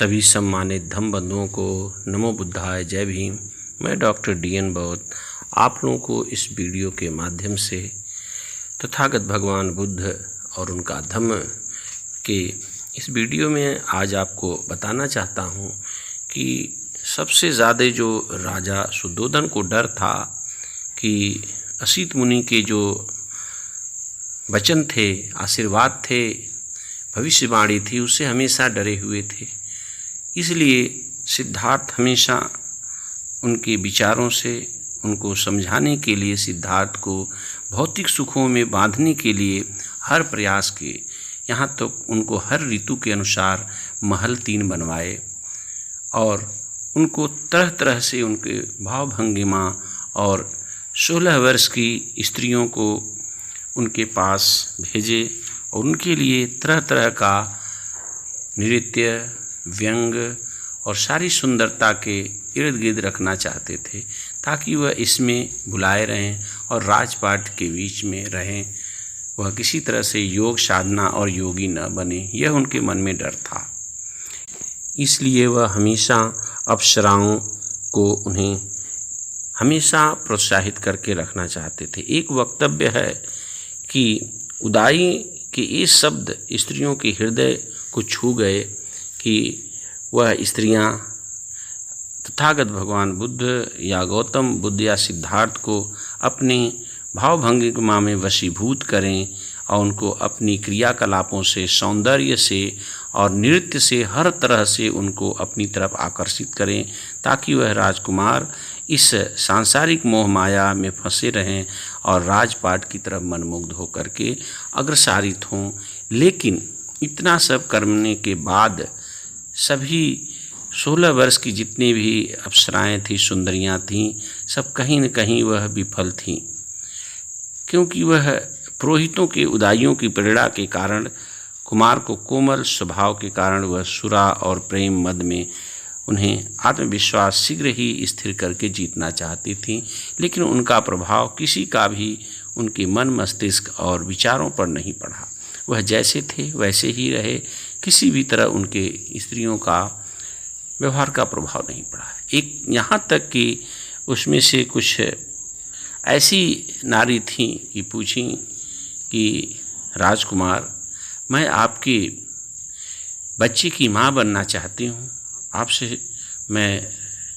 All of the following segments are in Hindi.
सभी सम्मानित धम्म बंधुओं को नमो बुद्धाय, जय भीम। मैं डॉक्टर DN बौद्ध आप लोगों को इस वीडियो के माध्यम से तथागत भगवान बुद्ध और उनका धम्म के इस वीडियो में आज आपको बताना चाहता हूँ कि सबसे ज़्यादा जो राजा शुद्धोधन को डर था कि असित मुनि के जो वचन थे, आशीर्वाद थे, भविष्यवाणी थी, उससे हमेशा डरे हुए थे। इसलिए सिद्धार्थ हमेशा उनके विचारों से उनको समझाने के लिए, सिद्धार्थ को भौतिक सुखों में बांधने के लिए हर प्रयास किए। यहाँ तक तो उनको हर ऋतु के अनुसार महल 3 बनवाए और उनको तरह तरह से उनके भाव भंगिमा और 16 वर्ष की स्त्रियों को उनके पास भेजे और उनके लिए तरह तरह का नृत्य, व्यंग और सारी सुंदरता के इर्द गिर्द रखना चाहते थे ताकि वह इसमें भुलाए रहें और राजपाट के बीच में रहें। वह किसी तरह से योग साधना और योगी न बने, यह उनके मन में डर था। इसलिए वह हमेशा अप्सराओं को उन्हें हमेशा प्रोत्साहित करके रखना चाहते थे। एक वक्तव्य है कि उदाई के ये शब्द स्त्रियों के हृदय को छू गए कि वह स्त्रियां तथागत भगवान बुद्ध या गौतम बुद्ध या सिद्धार्थ को अपने भावभंगिमा में वशीभूत करें और उनको अपनी क्रियाकलापों से, सौंदर्य से और नृत्य से हर तरह से उनको अपनी तरफ आकर्षित करें ताकि वह राजकुमार इस सांसारिक मोह माया में फंसे रहें और राजपाट की तरफ मनमुग्ध होकर के अग्रसारित हों। लेकिन इतना सब करने के बाद सभी 16 वर्ष की जितनी भी अप्सराएं थीं, सुंदरियां थीं, सब कहीं न कहीं वह विफल थीं, क्योंकि वह पुरोहितों के उदाइयों की प्रेरणा के कारण, कुमार को कोमल स्वभाव के कारण वह सुरा और प्रेम मद में उन्हें आत्मविश्वास शीघ्र ही स्थिर करके जीतना चाहती थीं। लेकिन उनका प्रभाव किसी का भी उनके मन, मस्तिष्क और विचारों पर नहीं पड़ा। वह जैसे थे वैसे ही रहे, किसी भी तरह उनके स्त्रियों का व्यवहार का प्रभाव नहीं पड़ा। एक यहाँ तक कि उसमें से कुछ ऐसी नारी थीं कि पूछी कि राजकुमार, मैं आपके बच्चे की माँ बनना चाहती हूँ, आपसे मैं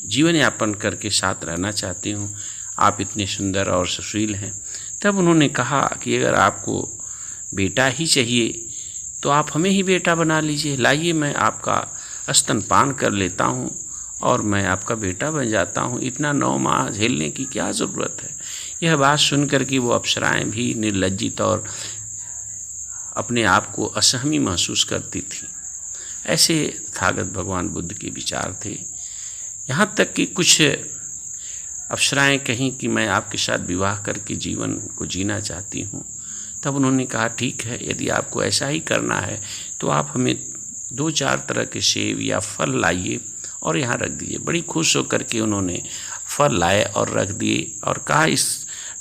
जीवन यापन करके साथ रहना चाहती हूँ, आप इतने सुंदर और सुशील हैं। तब उन्होंने कहा कि अगर आपको बेटा ही चाहिए तो आप हमें ही बेटा बना लीजिए, लाइए मैं आपका स्तनपान कर लेता हूँ और मैं आपका बेटा बन जाता हूँ, इतना 9 माह झेलने की क्या ज़रूरत है। यह बात सुनकर कि वो अप्सराएं भी निर्लज्जित और अपने आप को असहमी महसूस करती थीं। ऐसे तथागत भगवान बुद्ध के विचार थे। यहाँ तक कि कुछ अप्सराएं कहीं कि मैं आपके साथ विवाह करके जीवन को जीना चाहती हूँ। तब उन्होंने कहा ठीक है, यदि आपको ऐसा ही करना है तो आप हमें 2-4 तरह के सेब या फल लाइए और यहाँ रख दीजिए। बड़ी खुश होकर के उन्होंने फल लाए और रख दिए और कहा इस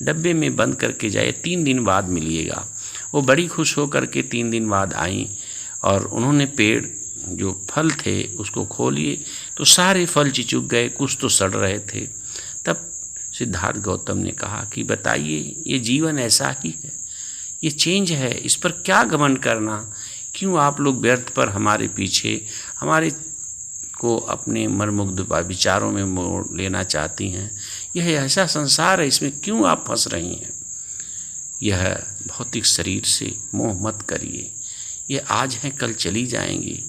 डब्बे में बंद करके जाए, 3 दिन बाद मिलिएगा। वो बड़ी खुश होकर के 3 दिन बाद आई और उन्होंने पेड़ जो फल थे उसको खोलिए तो सारे फल चिचुक गए, कुछ तो सड़ रहे थे। तब सिद्धार्थ गौतम ने कहा कि बताइए, ये जीवन ऐसा ही है, ये चेंज है, इस पर क्या घमंड करना, क्यों आप लोग व्यर्थ पर हमारे पीछे हमारे को अपने मनमुग्ध विचारों में मोड़ लेना चाहती हैं। यह ऐसा संसार है, इसमें क्यों आप फंस रही हैं। यह भौतिक शरीर से मोह मत करिए, ये आज हैं कल चली जाएंगी,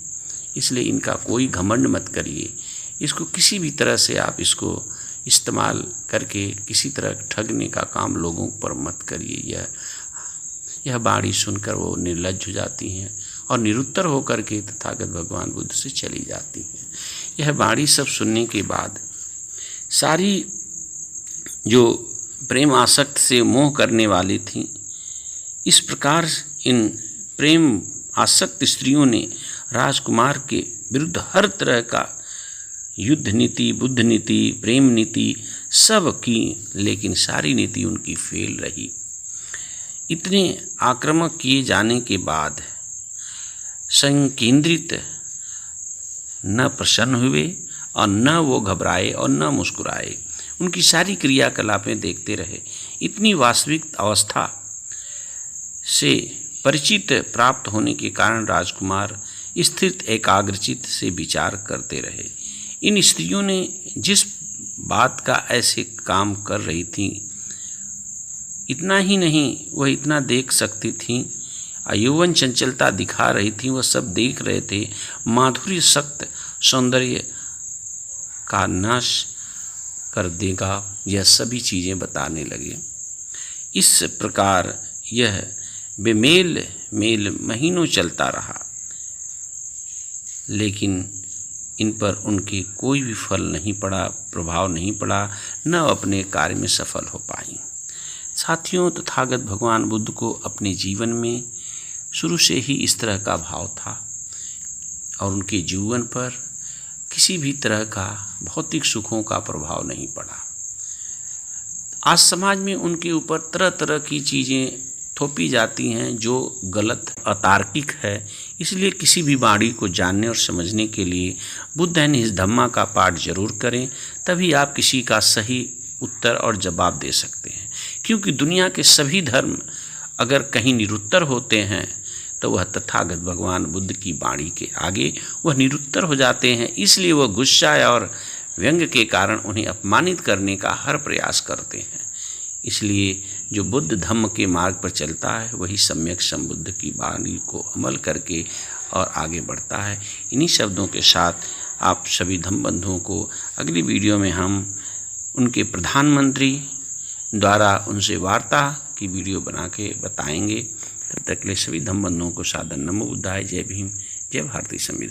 इसलिए इनका कोई घमंड मत करिए। इसको किसी भी तरह से आप इसको इस्तेमाल करके किसी तरह ठगने का काम लोगों पर मत करिए। यह वाणी सुनकर वो निर्लज्ज हो जाती हैं और निरुत्तर होकर के तथागत भगवान बुद्ध से चली जाती हैं। यह वाणी सब सुनने के बाद सारी जो प्रेम आसक्त से मोह करने वाली थीं, इस प्रकार इन प्रेम आसक्त स्त्रियों ने राजकुमार के विरुद्ध हर तरह का युद्ध नीति, बुद्ध नीति, प्रेम नीति सब की, लेकिन सारी नीति उनकी फेल रही। इतने आक्रामक किए जाने के बाद संकेंद्रित न प्रसन्न हुए और न वो घबराए और न मुस्कुराए। उनकी सारी क्रियाकलापें देखते रहे। इतनी वास्तविक अवस्था से परिचित प्राप्त होने के कारण राजकुमार स्थिर एकाग्रचित्त से विचार करते रहे। इन स्त्रियों ने जिस बात का ऐसे काम कर रही थीं, इतना ही नहीं वह इतना देख सकती थीं, यौवन चंचलता दिखा रही थीं, वह सब देख रहे थे। माधुर्य सक्त सौंदर्य का नाश कर देगा, यह सभी चीज़ें बताने लगे। इस प्रकार यह बेमेल मेल महीनों चलता रहा, लेकिन इन पर उनके कोई भी फल नहीं पड़ा, प्रभाव नहीं पड़ा, न अपने कार्य में सफल हो पाई। साथियों, तथागत भगवान बुद्ध को अपने जीवन में शुरू से ही इस तरह का भाव था और उनके जीवन पर किसी भी तरह का भौतिक सुखों का प्रभाव नहीं पड़ा। आज समाज में उनके ऊपर तरह तरह की चीज़ें थोपी जाती हैं जो गलत अतार्किक है। इसलिए किसी भी वाणी को जानने और समझने के लिए बुद्ध एंड हिज धम्मा का पाठ जरूर करें, तभी आप किसी का सही उत्तर और जवाब दे सकते हैं। क्योंकि दुनिया के सभी धर्म अगर कहीं निरुत्तर होते हैं तो वह तथागत भगवान बुद्ध की वाणी के आगे वह निरुत्तर हो जाते हैं। इसलिए वह गुस्सा और व्यंग के कारण उन्हें अपमानित करने का हर प्रयास करते हैं। इसलिए जो बुद्ध धम्म के मार्ग पर चलता है वही सम्यक संबुद्ध की वाणी को अमल करके और आगे बढ़ता है। इन्हीं शब्दों के साथ आप सभी धम्म बंधुओं को अगली वीडियो में हम उनके प्रधानमंत्री द्वारा उनसे वार्ता की वीडियो बना के बताएंगे। तब तक के लिए सभी धम्म बंधुओं को सादर नमो बुद्धाय। जय भीम, जय भारतीय संविधान।